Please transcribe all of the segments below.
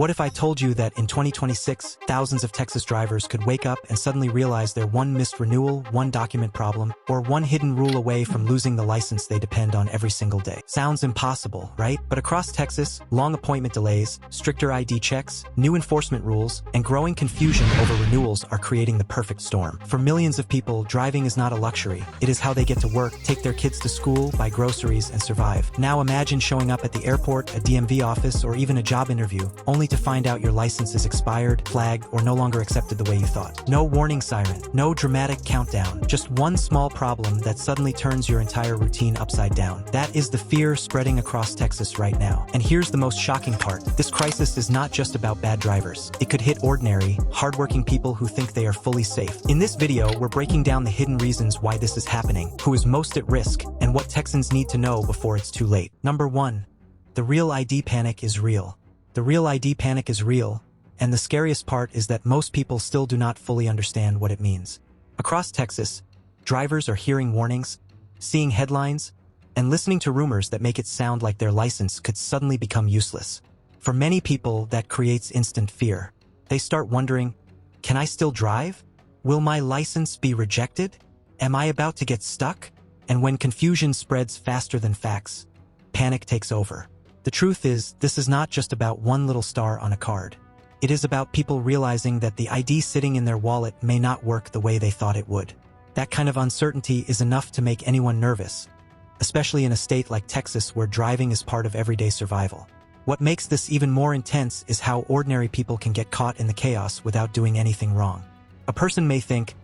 What if I told you that in 2026, thousands of Texas drivers could wake up and suddenly realize they're one missed renewal, one document problem, or one hidden rule away from losing the license they depend on every single day? Sounds impossible, right? But across Texas, long appointment delays, stricter ID checks, new enforcement rules, and growing confusion over renewals are creating the perfect storm. For millions of people, driving is not a luxury. It is how they get to work, take their kids to school, buy groceries, and survive. Now imagine showing up at the airport, a DMV office, or even a job interview, only to find out your license is expired, flagged, or no longer accepted the way you thought. No warning siren, no dramatic countdown, just one small problem that suddenly turns your entire routine upside down. That is the fear spreading across Texas right now. And here's the most shocking part. This crisis is not just about bad drivers. It could hit ordinary, hardworking people who think they are fully safe. In this video, we're breaking down the hidden reasons why this is happening, who is most at risk, and what Texans need to know before it's too late. Number 1. The real ID panic is real. The real ID panic is real, and the scariest part is that most people still do not fully understand what it means. Across Texas, drivers are hearing warnings, seeing headlines, and listening to rumors that make it sound like their license could suddenly become useless. For many people, that creates instant fear. They start wondering, can I still drive? Will my license be rejected? Am I about to get stuck? And when confusion spreads faster than facts, panic takes over. The truth is, this is not just about one little star on a card. It is about people realizing that the ID sitting in their wallet may not work the way they thought it would. That kind of uncertainty is enough to make anyone nervous, especially in a state like Texas where driving is part of everyday survival. What makes this even more intense is how ordinary people can get caught in the chaos without doing anything wrong. A person may think,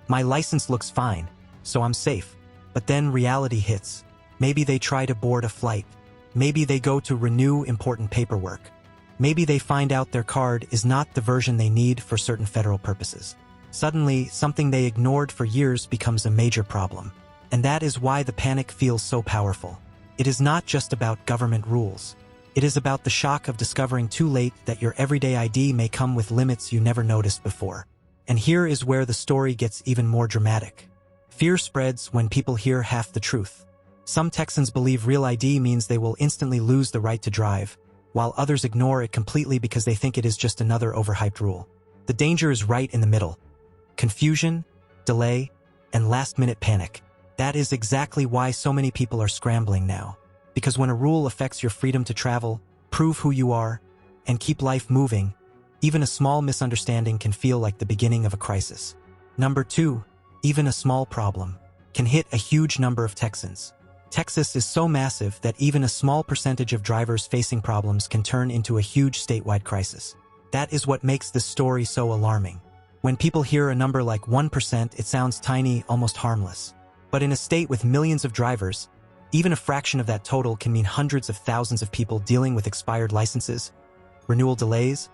my license looks fine, so I'm safe. But then reality hits. Maybe they try to board a flight. Maybe they go to renew important paperwork. Maybe they find out their card is not the version they need for certain federal purposes. Suddenly, something they ignored for years becomes a major problem. And that is why the panic feels so powerful. It is not just about government rules. It is about the shock of discovering too late that your everyday ID may come with limits you never noticed before. And here is where the story gets even more dramatic. Fear spreads when people hear half the truth. Some Texans believe real ID means they will instantly lose the right to drive, while others ignore it completely because they think it is just another overhyped rule. The danger is right in the middle. Confusion, delay, and last-minute panic. That is exactly why so many people are scrambling now. Because when a rule affects your freedom to travel, prove who you are, and keep life moving, even a small misunderstanding can feel like the beginning of a crisis. Number 2, even a small problem can hit a huge number of Texans. Texas is so massive that even a small percentage of drivers facing problems can turn into a huge statewide crisis. That is what makes this story so alarming. When people hear a number like 1%, it sounds tiny, almost harmless. But in a state with millions of drivers, even a fraction of that total can mean hundreds of thousands of people dealing with expired licenses, renewal delays,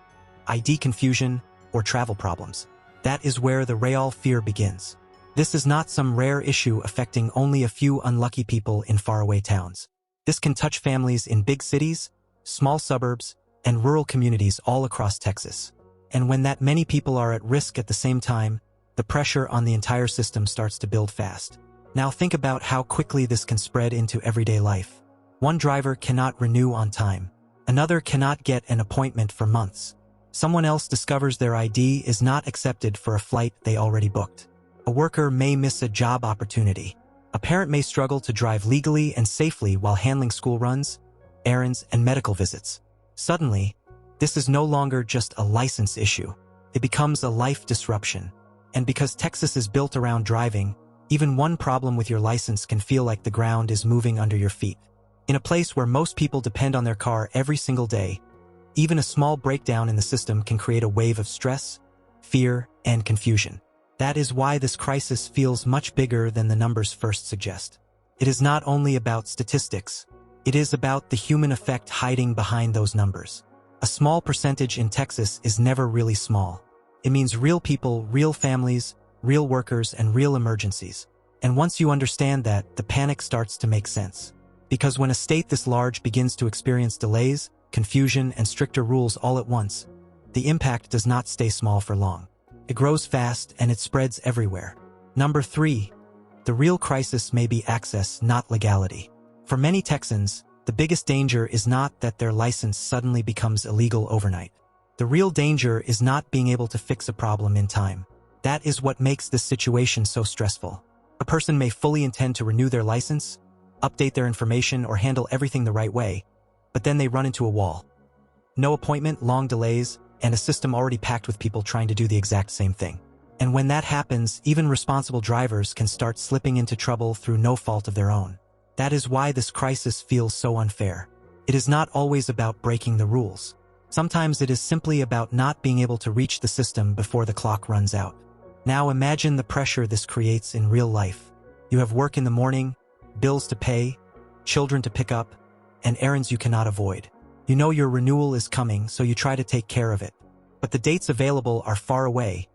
ID confusion, or travel problems. That is where the real fear begins. This is not some rare issue affecting only a few unlucky people in faraway towns. This can touch families in big cities, small suburbs, and rural communities all across Texas. And when that many people are at risk at the same time, the pressure on the entire system starts to build fast. Now think about how quickly this can spread into everyday life. One driver cannot renew on time. Another cannot get an appointment for months. Someone else discovers their ID is not accepted for a flight they already booked. A worker may miss a job opportunity. A parent may struggle to drive legally and safely while handling school runs, errands, and medical visits. Suddenly, this is no longer just a license issue. It becomes a life disruption. And because Texas is built around driving, even one problem with your license can feel like the ground is moving under your feet. In a place where most people depend on their car every single day, even a small breakdown in the system can create a wave of stress, fear, and confusion. That is why this crisis feels much bigger than the numbers first suggest. It is not only about statistics. It is about the human effect hiding behind those numbers. A small percentage in Texas is never really small. It means real people, real families, real workers, and real emergencies. And once you understand that, the panic starts to make sense. Because when a state this large begins to experience delays, confusion, and stricter rules all at once, the impact does not stay small for long. It grows fast and it spreads everywhere. Number 3, the real crisis may be access, not legality. For many Texans, the biggest danger is not that their license suddenly becomes illegal overnight. The real danger is not being able to fix a problem in time. That is what makes this situation so stressful. A person may fully intend to renew their license, update their information, or handle everything the right way, but then they run into a wall. No appointment, long delays, and a system already packed with people trying to do the exact same thing. And when that happens, even responsible drivers can start slipping into trouble through no fault of their own. That is why this crisis feels so unfair. It is not always about breaking the rules. Sometimes it is simply about not being able to reach the system before the clock runs out. Now imagine the pressure this creates in real life. You have work in the morning, bills to pay, children to pick up, and errands you cannot avoid. You know your renewal is coming, so you try to take care of it. But the dates available are far away.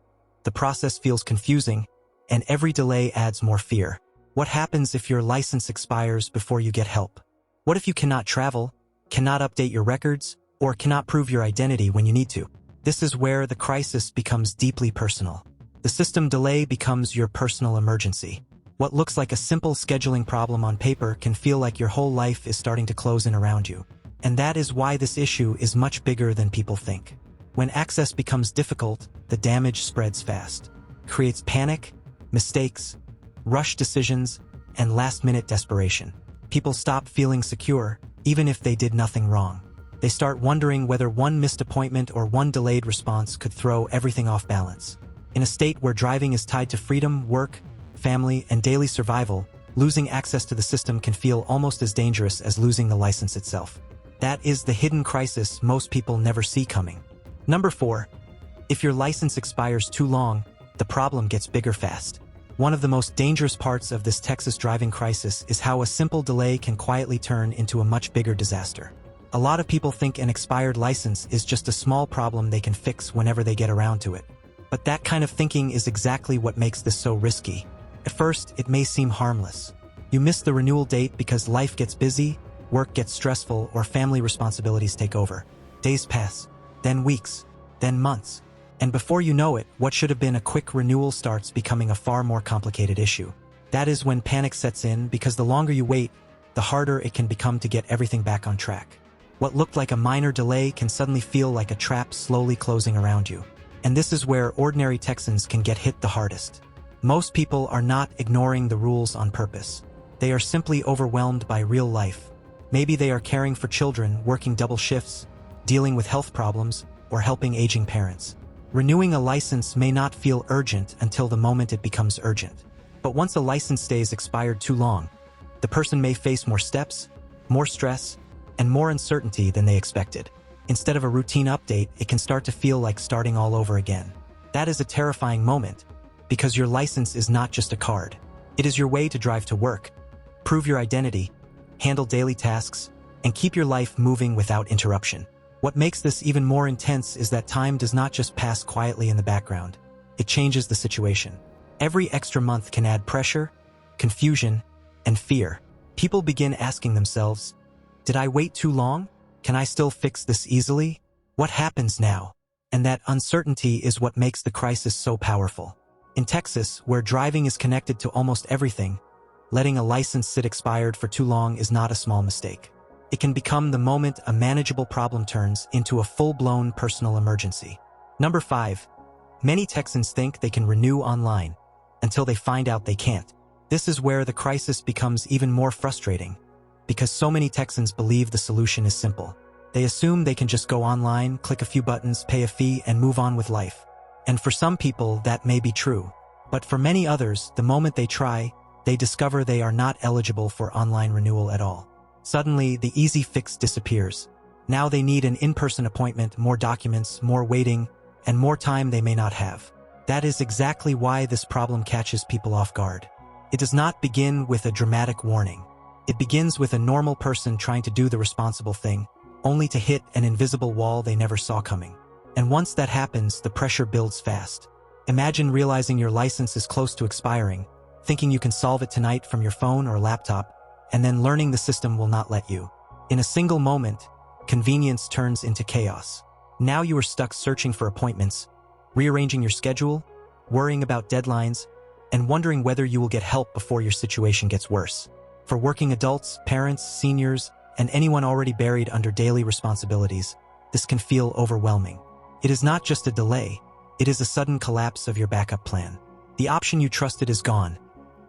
The process feels confusing, and every delay adds more fear. What happens if your license expires before you get help? What if you cannot travel, cannot update your records, or cannot prove your identity when you need to? This is where the crisis becomes deeply personal. The system delay becomes your personal emergency. What looks like a simple scheduling problem on paper can feel like your whole life is starting to close in around you. And that is why this issue is much bigger than people think. When access becomes difficult, the damage spreads fast. It creates panic, mistakes, rushed decisions, and last-minute desperation. People stop feeling secure, even if they did nothing wrong. They start wondering whether one missed appointment or one delayed response could throw everything off balance. In a state where driving is tied to freedom, work, family, and daily survival, losing access to the system can feel almost as dangerous as losing the license itself. That is the hidden crisis most people never see coming. Number 4. If your license expires too long, the problem gets bigger fast. One of the most dangerous parts of this Texas driving crisis is how a simple delay can quietly turn into a much bigger disaster. A lot of people think an expired license is just a small problem they can fix whenever they get around to it. But that kind of thinking is exactly what makes this so risky. At first, it may seem harmless. You miss the renewal date because life gets busy, work gets stressful, or family responsibilities take over. Days pass, then weeks, then months. And before you know it, what should have been a quick renewal starts becoming a far more complicated issue. That is when panic sets in, because the longer you wait, the harder it can become to get everything back on track. What looked like a minor delay can suddenly feel like a trap slowly closing around you. And this is where ordinary Texans can get hit the hardest. Most people are not ignoring the rules on purpose. They are simply overwhelmed by real life. Maybe they are caring for children, working double shifts, dealing with health problems, or helping aging parents. Renewing a license may not feel urgent until the moment it becomes urgent. But once a license stays expired too long, the person may face more steps, more stress, and more uncertainty than they expected. Instead of a routine update, it can start to feel like starting all over again. That is a terrifying moment, because your license is not just a card. It is your way to drive to work, prove your identity, handle daily tasks, and keep your life moving without interruption. What makes this even more intense is that time does not just pass quietly in the background. It changes the situation. Every extra month can add pressure, confusion, and fear. People begin asking themselves, did I wait too long? Can I still fix this easily? What happens now? And that uncertainty is what makes the crisis so powerful. In Texas, where driving is connected to almost everything, letting a license sit expired for too long is not a small mistake. It can become the moment a manageable problem turns into a full-blown personal emergency. Number 5. Many Texans think they can renew online until they find out they can't. This is where the crisis becomes even more frustrating, because so many Texans believe the solution is simple. They assume they can just go online, click a few buttons, pay a fee, and move on with life. And for some people, that may be true. But for many others, the moment they try, they discover they are not eligible for online renewal at all. Suddenly, the easy fix disappears. Now they need an in-person appointment, more documents, more waiting, and more time they may not have. That is exactly why this problem catches people off guard. It does not begin with a dramatic warning. It begins with a normal person trying to do the responsible thing, only to hit an invisible wall they never saw coming. And once that happens, the pressure builds fast. Imagine realizing your license is close to expiring, thinking you can solve it tonight from your phone or laptop, and then learning the system will not let you. In a single moment, convenience turns into chaos. Now you are stuck searching for appointments, rearranging your schedule, worrying about deadlines, and wondering whether you will get help before your situation gets worse. For working adults, parents, seniors, and anyone already buried under daily responsibilities, this can feel overwhelming. It is not just a delay, it is a sudden collapse of your backup plan. The option you trusted is gone,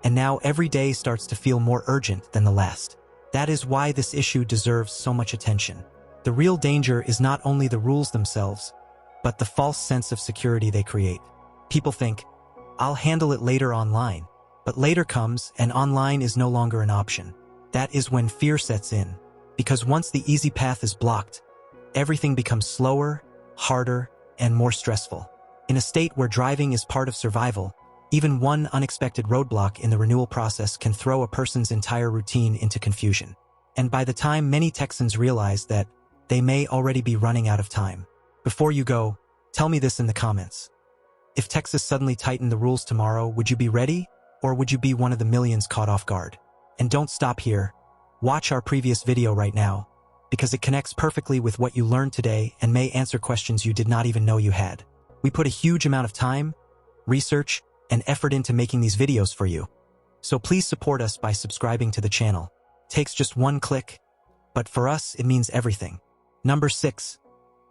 and now every day starts to feel more urgent than the last. That is why this issue deserves so much attention. The real danger is not only the rules themselves, but the false sense of security they create. People think, I'll handle it later online, but later comes and online is no longer an option. That is when fear sets in, because once the easy path is blocked, everything becomes slower, harder, and more stressful. In a state where driving is part of survival, even one unexpected roadblock in the renewal process can throw a person's entire routine into confusion. And by the time many Texans realize that, they may already be running out of time. Before you go, tell me this in the comments. If Texas suddenly tightened the rules tomorrow, would you be ready? Or would you be one of the millions caught off guard? And don't stop here. Watch our previous video right now, because it connects perfectly with what you learned today and may answer questions you did not even know you had. We put a huge amount of time, research, and effort into making these videos for you. So please support us by subscribing to the channel. Takes just one click, but for us it means everything. Number 6.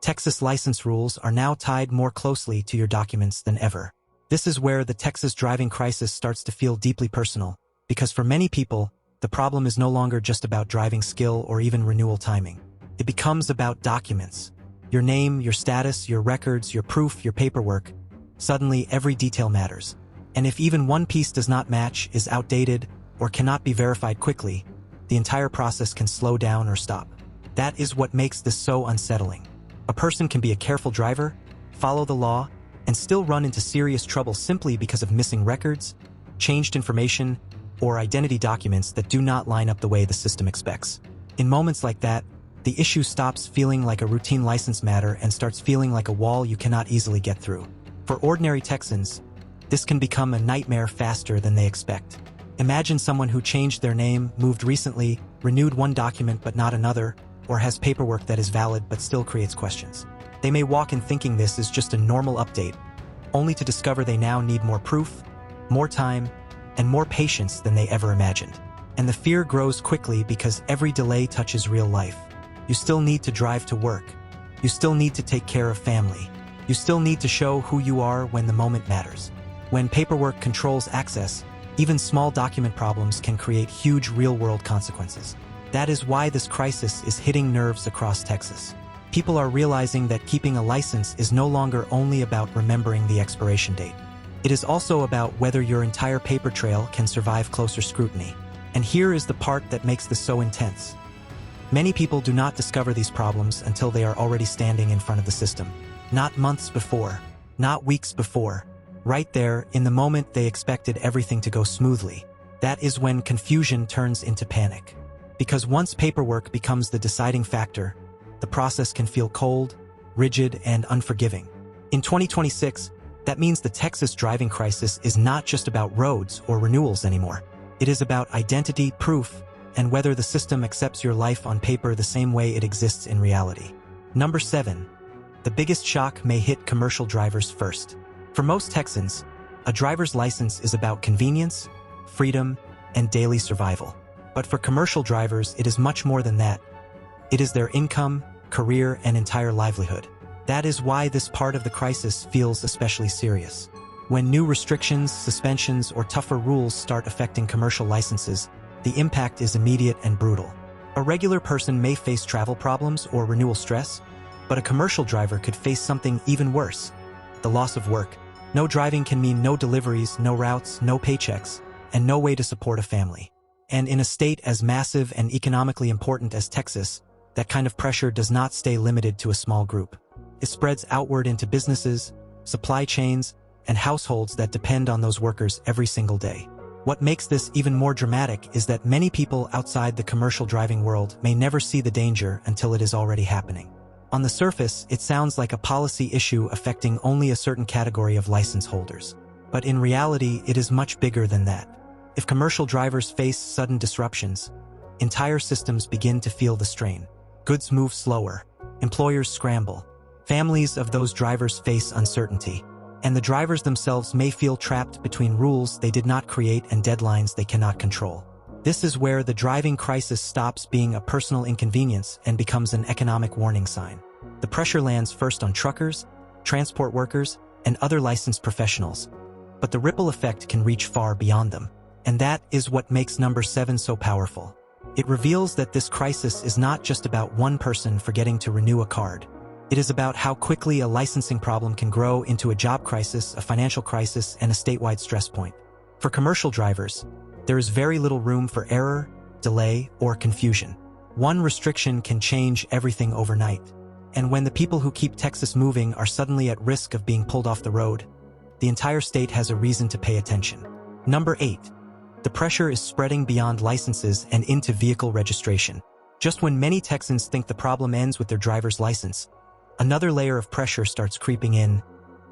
Texas license rules are now tied more closely to your documents than ever. This is where the Texas driving crisis starts to feel deeply personal, because for many people, the problem is no longer just about driving skill or even renewal timing. It becomes about documents. Your name, your status, your records, your proof, your paperwork. Suddenly, every detail matters. And if even one piece does not match, is outdated, or cannot be verified quickly, the entire process can slow down or stop. That is what makes this so unsettling. A person can be a careful driver, follow the law, and still run into serious trouble simply because of missing records, changed information, or identity documents that do not line up the way the system expects. In moments like that, the issue stops feeling like a routine license matter and starts feeling like a wall you cannot easily get through. For ordinary Texans, this can become a nightmare faster than they expect. Imagine someone who changed their name, moved recently, renewed one document but not another, or has paperwork that is valid but still creates questions. They may walk in thinking this is just a normal update, only to discover they now need more proof, more time, and more patience than they ever imagined. And the fear grows quickly because every delay touches real life. You still need to drive to work. You still need to take care of family. You still need to show who you are when the moment matters. When paperwork controls access, even small document problems can create huge real-world consequences. That is why this crisis is hitting nerves across Texas. People are realizing that keeping a license is no longer only about remembering the expiration date. It is also about whether your entire paper trail can survive closer scrutiny. And here is the part that makes this so intense. Many people do not discover these problems until they are already standing in front of the system. Not months before, not weeks before. Right there, in the moment they expected everything to go smoothly. That is when confusion turns into panic. Because once paperwork becomes the deciding factor, the process can feel cold, rigid, and unforgiving. In 2026, that means the Texas driving crisis is not just about roads or renewals anymore. It is about identity, proof, and whether the system accepts your life on paper the same way it exists in reality. Number 7. The biggest shock may hit commercial drivers first. For most Texans, a driver's license is about convenience, freedom, and daily survival. But for commercial drivers, it is much more than that. It is their income, career, and entire livelihood. That is why this part of the crisis feels especially serious. When new restrictions, suspensions, or tougher rules start affecting commercial licenses, the impact is immediate and brutal. A regular person may face travel problems or renewal stress, but a commercial driver could face something even worse: the loss of work. No driving can mean no deliveries, no routes, no paychecks, and no way to support a family. And in a state as massive and economically important as Texas, that kind of pressure does not stay limited to a small group. It spreads outward into businesses, supply chains, and households that depend on those workers every single day. What makes this even more dramatic is that many people outside the commercial driving world may never see the danger until it is already happening. On the surface, it sounds like a policy issue affecting only a certain category of license holders. But in reality, it is much bigger than that. If commercial drivers face sudden disruptions, entire systems begin to feel the strain. Goods move slower, employers scramble, families of those drivers face uncertainty, and the drivers themselves may feel trapped between rules they did not create and deadlines they cannot control. This is where the driving crisis stops being a personal inconvenience and becomes an economic warning sign. The pressure lands first on truckers, transport workers, and other licensed professionals. But the ripple effect can reach far beyond them. And that is what makes number 7 so powerful. It reveals that this crisis is not just about one person forgetting to renew a card. It is about how quickly a licensing problem can grow into a job crisis, a financial crisis, and a statewide stress point. For commercial drivers, there is very little room for error, delay, or confusion. One restriction can change everything overnight. And when the people who keep Texas moving are suddenly at risk of being pulled off the road, the entire state has a reason to pay attention. Number 8. The pressure is spreading beyond licenses and into vehicle registration. Just when many Texans think the problem ends with their driver's license, another layer of pressure starts creeping in: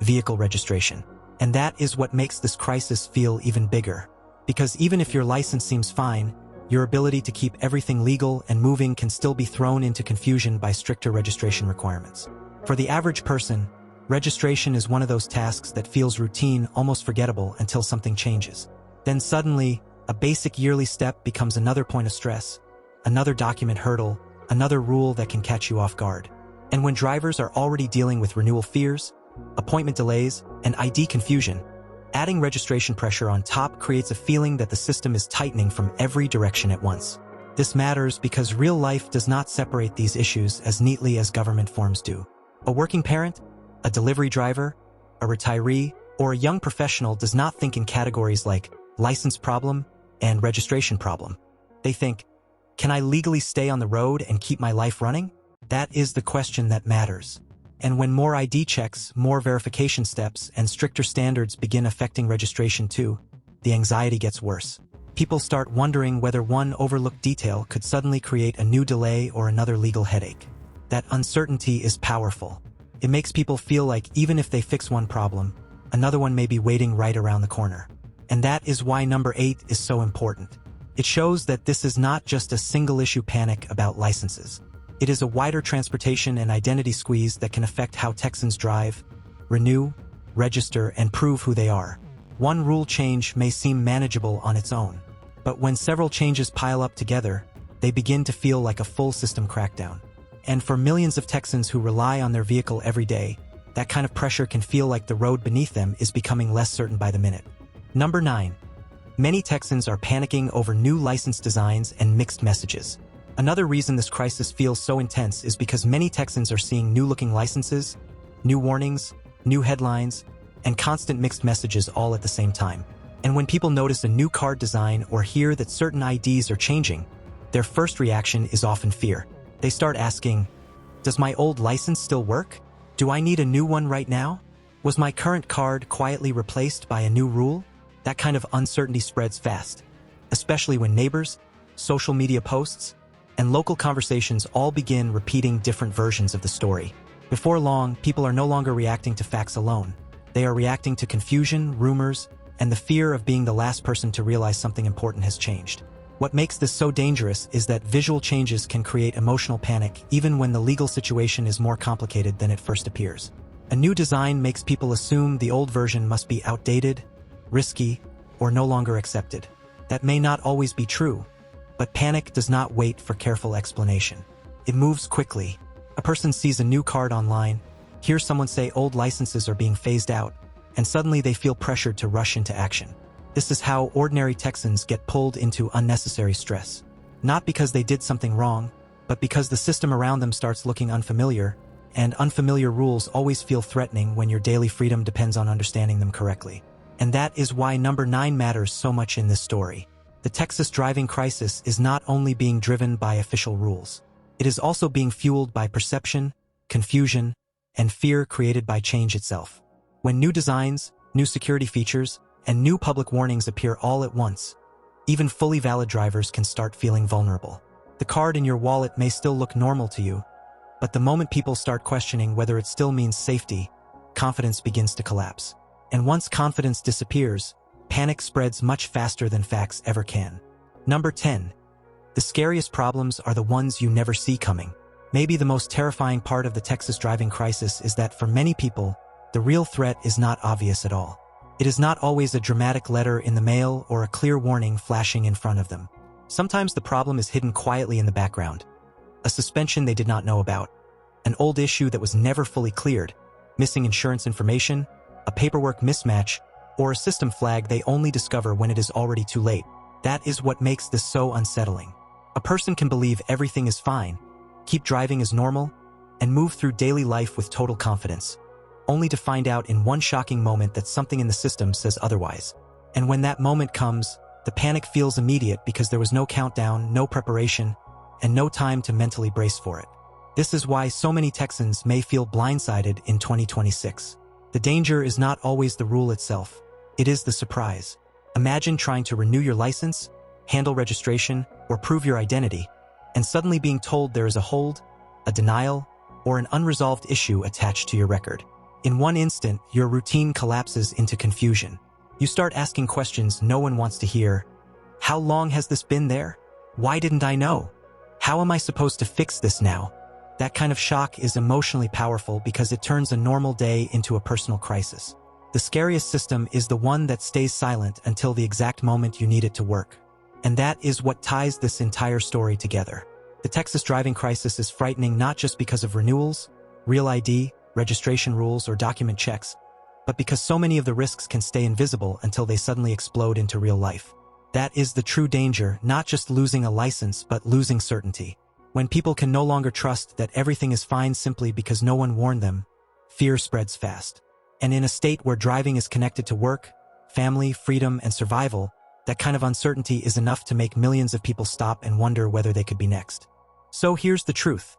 vehicle registration. And that is what makes this crisis feel even bigger. Because even if your license seems fine, your ability to keep everything legal and moving can still be thrown into confusion by stricter registration requirements. For the average person, registration is one of those tasks that feels routine, almost forgettable, until something changes. Then suddenly, a basic yearly step becomes another point of stress, another document hurdle, another rule that can catch you off guard. And when drivers are already dealing with renewal fears, appointment delays, and ID confusion, adding registration pressure on top creates a feeling that the system is tightening from every direction at once. This matters because real life does not separate these issues as neatly as government forms do. A working parent, a delivery driver, a retiree, or a young professional does not think in categories like license problem and registration problem. They think, can I legally stay on the road and keep my life running? That is the question that matters. And when more ID checks, more verification steps, and stricter standards begin affecting registration too, the anxiety gets worse. People start wondering whether one overlooked detail could suddenly create a new delay or another legal headache. That uncertainty is powerful. It makes people feel like even if they fix one problem, another one may be waiting right around the corner. And that is why number 8 is so important. It shows that this is not just a single-issue panic about licenses. It is a wider transportation and identity squeeze that can affect how Texans drive, renew, register, and prove who they are. One rule change may seem manageable on its own, but when several changes pile up together, they begin to feel like a full system crackdown. And for millions of Texans who rely on their vehicle every day, that kind of pressure can feel like the road beneath them is becoming less certain by the minute. Number 9. Many Texans are panicking over new license designs and mixed messages. Another reason this crisis feels so intense is because many Texans are seeing new-looking licenses, new warnings, new headlines, and constant mixed messages all at the same time. And when people notice a new card design or hear that certain IDs are changing, their first reaction is often fear. They start asking, does my old license still work? Do I need a new one right now? Was my current card quietly replaced by a new rule? That kind of uncertainty spreads fast, especially when neighbors, social media posts, and local conversations all begin repeating different versions of the story. Before long, people are no longer reacting to facts alone. They are reacting to confusion, rumors, and the fear of being the last person to realize something important has changed. What makes this so dangerous is that visual changes can create emotional panic even when the legal situation is more complicated than it first appears. A new design makes people assume the old version must be outdated, risky, or no longer accepted. That may not always be true, but panic does not wait for careful explanation. It moves quickly. A person sees a new card online, hears someone say old licenses are being phased out, and suddenly they feel pressured to rush into action. This is how ordinary Texans get pulled into unnecessary stress. Not because they did something wrong, but because the system around them starts looking unfamiliar, and unfamiliar rules always feel threatening when your daily freedom depends on understanding them correctly. And that is why number 9 matters so much in this story. The Texas driving crisis is not only being driven by official rules. It is also being fueled by perception, confusion, and fear created by change itself. When new designs, new security features, and new public warnings appear all at once, even fully valid drivers can start feeling vulnerable. The card in your wallet may still look normal to you, but the moment people start questioning whether it still means safety, confidence begins to collapse. And once confidence disappears, panic spreads much faster than facts ever can. Number 10. The scariest problems are the ones you never see coming. Maybe the most terrifying part of the Texas driving crisis is that for many people, the real threat is not obvious at all. It is not always a dramatic letter in the mail or a clear warning flashing in front of them. Sometimes the problem is hidden quietly in the background. A suspension they did not know about, an old issue that was never fully cleared, missing insurance information, a paperwork mismatch, or a system flag they only discover when it is already too late. That is what makes this so unsettling. A person can believe everything is fine, keep driving as normal, and move through daily life with total confidence, only to find out in one shocking moment that something in the system says otherwise. And when that moment comes, the panic feels immediate because there was no countdown, no preparation, and no time to mentally brace for it. This is why so many Texans may feel blindsided in 2026. The danger is not always the rule itself. It is the surprise. Imagine trying to renew your license, handle registration, or prove your identity, and suddenly being told there is a hold, a denial, or an unresolved issue attached to your record. In one instant, your routine collapses into confusion. You start asking questions no one wants to hear. How long has this been there? Why didn't I know? How am I supposed to fix this now? That kind of shock is emotionally powerful because it turns a normal day into a personal crisis. The scariest system is the one that stays silent until the exact moment you need it to work. And that is what ties this entire story together. The Texas driving crisis is frightening not just because of renewals, real ID, registration rules, or document checks, but because so many of the risks can stay invisible until they suddenly explode into real life. That is the true danger, not just losing a license, but losing certainty. When people can no longer trust that everything is fine simply because no one warned them, fear spreads fast. And in a state where driving is connected to work, family, freedom, and survival, that kind of uncertainty is enough to make millions of people stop and wonder whether they could be next. So here's the truth.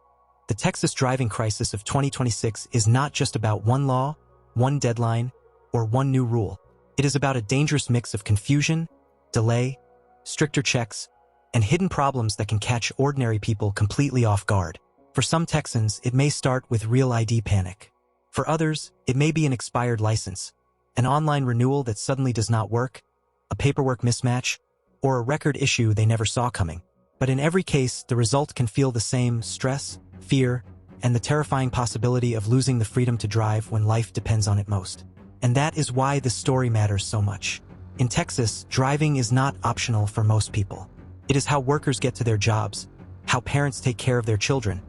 The Texas driving crisis of 2026 is not just about one law, one deadline, or one new rule. It is about a dangerous mix of confusion, delay, stricter checks, and hidden problems that can catch ordinary people completely off guard. For some Texans, it may start with real ID panic. For others, it may be an expired license, an online renewal that suddenly does not work, a paperwork mismatch, or a record issue they never saw coming. But in every case, the result can feel the same: stress, fear, and the terrifying possibility of losing the freedom to drive when life depends on it most. And that is why this story matters so much. In Texas, driving is not optional for most people. It is how workers get to their jobs, how parents take care of their children,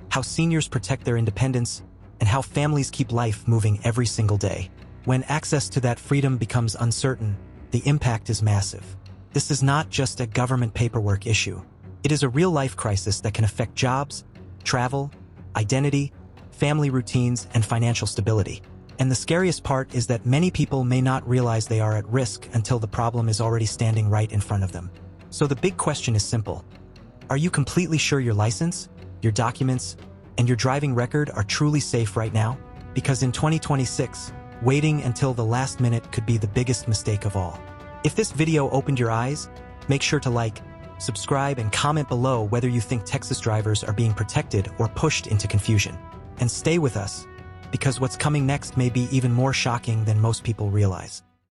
how seniors protect their independence, and how families keep life moving every single day. When access to that freedom becomes uncertain, the impact is massive. This is not just a government paperwork issue. It is a real-life crisis that can affect jobs, travel, identity, family routines, and financial stability. And the scariest part is that many people may not realize they are at risk until the problem is already standing right in front of them. So the big question is simple. Are you completely sure your license, your documents, and your driving record are truly safe right now? Because in 2026, waiting until the last minute could be the biggest mistake of all. If this video opened your eyes, make sure to like, subscribe, and comment below whether you think Texas drivers are being protected or pushed into confusion. And stay with us, because what's coming next may be even more shocking than most people realize.